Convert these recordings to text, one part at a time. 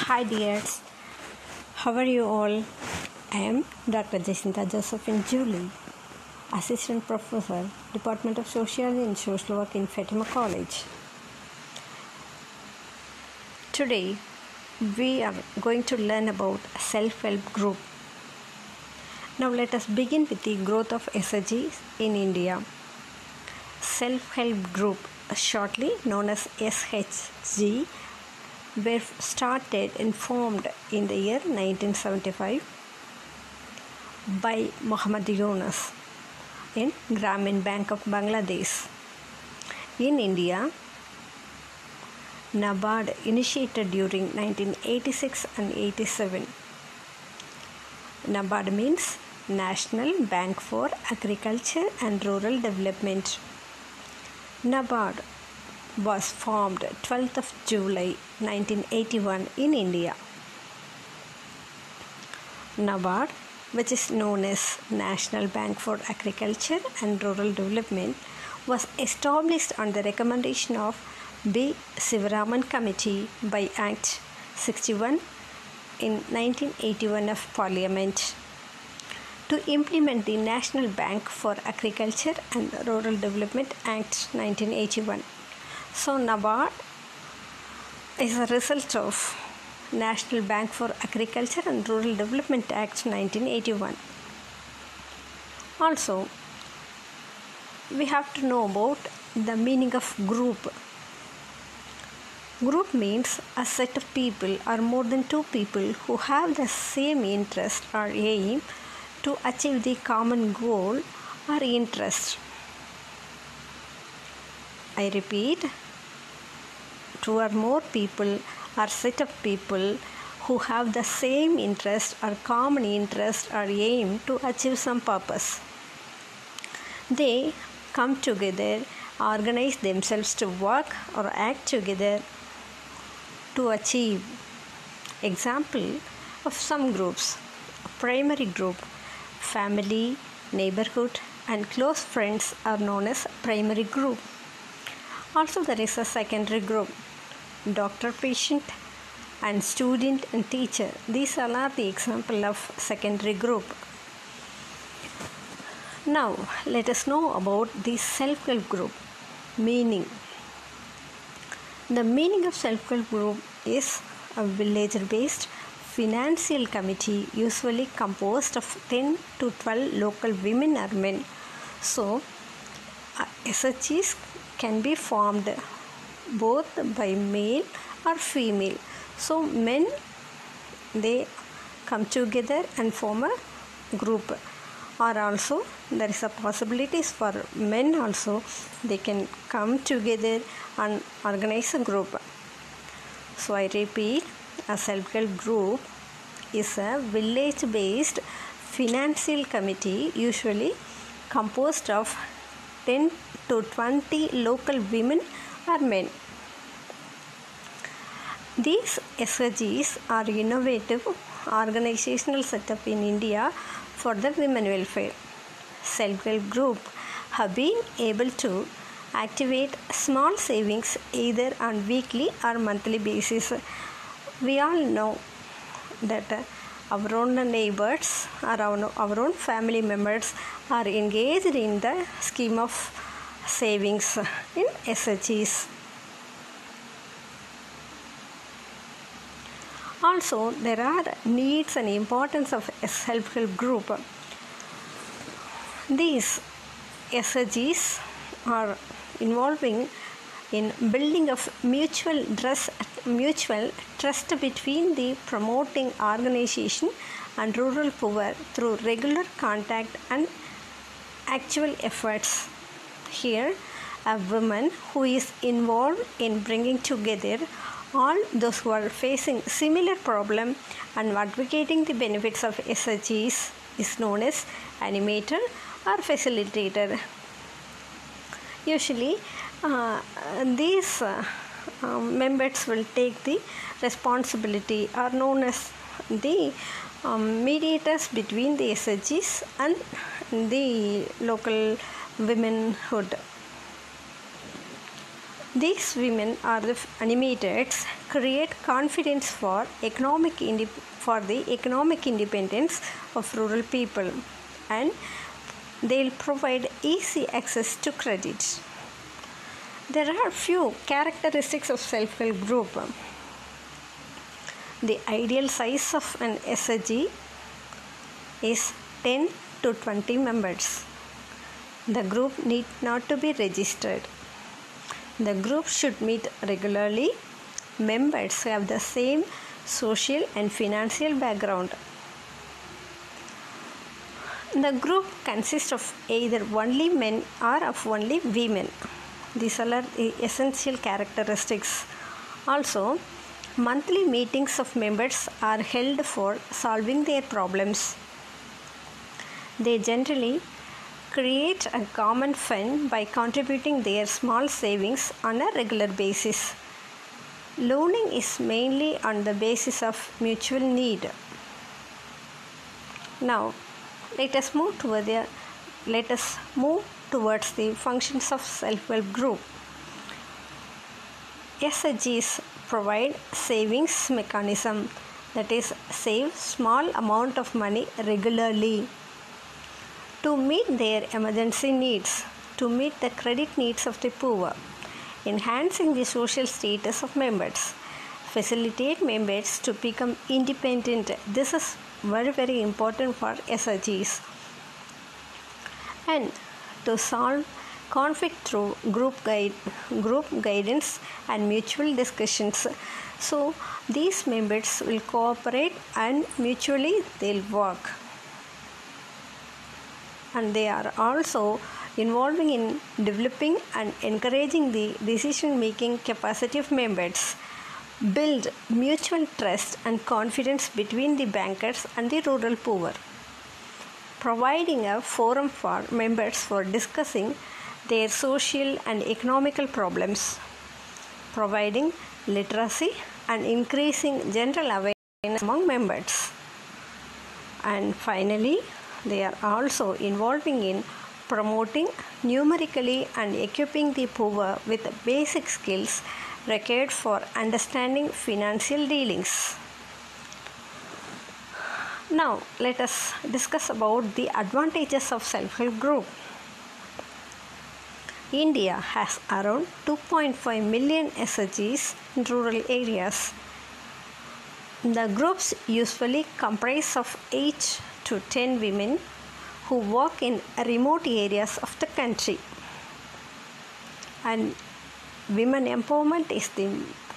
Hi dears, how are you all? I am Dr. Jacinta Josephine Julie, Assistant Professor, Department of Sociology and Social Work in Fatima College. Today, we are going to learn about self-help group. Now let us begin with the growth of SHGs in India. Self-help group, shortly known as SHG, were started and formed in the year 1975 by Muhammad Yunus in Grameen Bank of Bangladesh. In India, NABARD initiated during 1986 and 87. NABARD means National Bank for Agriculture and Rural Development. NABARD was formed 12th of July 1981 in India. NABARD, which is known as National Bank for Agriculture and Rural Development, was established on the recommendation of B. Sivaraman Committee by Act 61 in 1981 of Parliament to implement the National Bank for Agriculture and Rural Development Act 1981. So NABARD is a result of National Bank for Agriculture and Rural Development Act 1981. Also, we have to know about the meaning of group. Group means a set of people or more than two people who have the same interest or aim to achieve the common goal or interest. I repeat, two or more people or set of people who have the same interest or common interest or aim to achieve some purpose. They come together, organize themselves to work or act together to achieve. Example of some groups: primary group, family, neighborhood and close friends are known as primary group. Also, there is a secondary group: doctor, patient and student and teacher. These all are the example of secondary group. Now, let us know about the self-help group meaning. The meaning of self-help group is a village-based financial committee, usually composed of 10 to 12 local women or men. So, SHGs can be formed both by male or female. So men, they come together and form a group, or also there is a possibilities for men also, they can come together and organize a group. So I repeat, a self-help group is a village-based financial committee, usually composed of 10 to 20 local women or men. These SHGs are innovative organizational setup in India for the women welfare. Self-help group have been able to activate small savings either on weekly or monthly basis. We all know that our own neighbors or our own family members are engaged in the scheme of savings in SHGs. Also, there are needs and importance of a self-help group. These SHGs are involving in building of mutual trust between the promoting organization and rural poor through regular contact and actual efforts. Here, a woman who is involved in bringing together all those who are facing similar problem and advocating the benefits of SHGs is known as animator or facilitator. Usually, these members will take the responsibility, are known as the mediators between the SHGs and the local womenhood. These women are the animators, create confidence for the economic independence of rural people, and they'll provide easy access to credit. There are few characteristics of self-help group. The ideal size of an SHG is 10 to 20 members. The group need not to be registered. The group should meet regularly. Members have the same social and financial background. The group consists of either only men or of only women. These are the essential characteristics. Also, monthly meetings of members are held for solving their problems. They generally create a common fund by contributing their small savings on a regular basis. Loaning is mainly on the basis of mutual need. Now, let us move towards the functions of self-help group. SHGs provide savings mechanism, that is, save small amount of money regularly to meet their emergency needs, to meet the credit needs of the poor, enhancing the social status of members, facilitate members to become independent. This is very, very important for SHGs. And to solve conflict through group guidance and mutual discussions. So these members will cooperate and mutually they'll work. And they are also involving in developing and encouraging the decision-making capacity of members, build mutual trust and confidence between the bankers and the rural poor, providing a forum for members for discussing their social and economical problems, providing literacy and increasing general awareness among members. And finally, they are also involving in promoting numerically and equipping the poor with basic skills required for understanding financial dealings. Now, let us discuss about the advantages of self-help group. India has around 2.5 million SHGs in rural areas. The groups usually comprise of 8 to 10 women who work in remote areas of the country. And women empowerment is the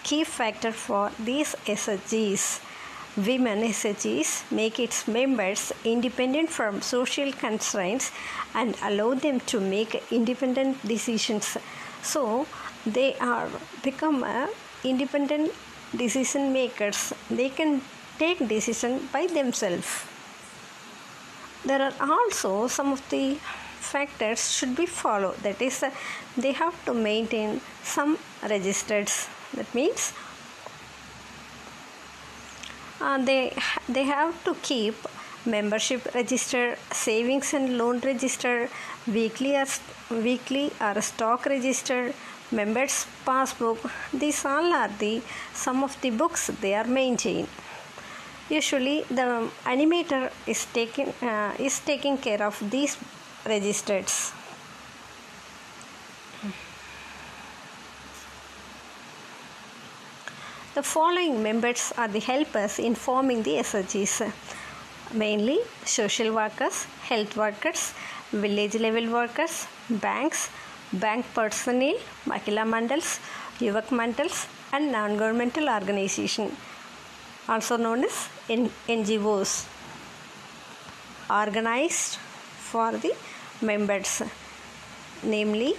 key factor for these SHGs. Women SHGs make its members independent from social constraints and allow them to make independent decisions. So they are become independent decision makers. They can take decision by themselves. There are also some of the factors should be followed. That is, they have to maintain some registers. That means they have to keep membership register, savings and loan register, weekly or stock register, members passbook. These all are some of the books they are maintained. Usually the animator is taking care of these registers. The following members are the helpers in forming the SHGs: mainly social workers, health workers, village level workers, banks, bank personnel, Mahila Mandals, Yuvak Mandals, and non-governmental organization, also known as NGOs, organized for the members, namely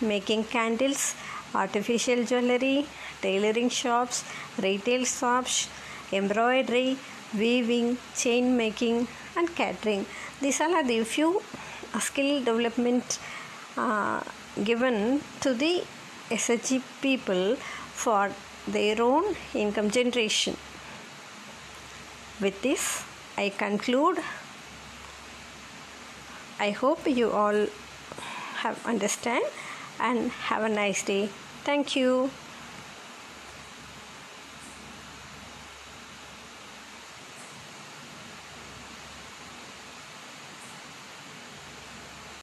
making candles, artificial jewelry, tailoring shops, retail shops, embroidery, weaving, chain making, and catering. These all are the few skill development given to the SHG people for their own income generation. With this, I conclude. I hope you all have understand and have a nice day. Thank you.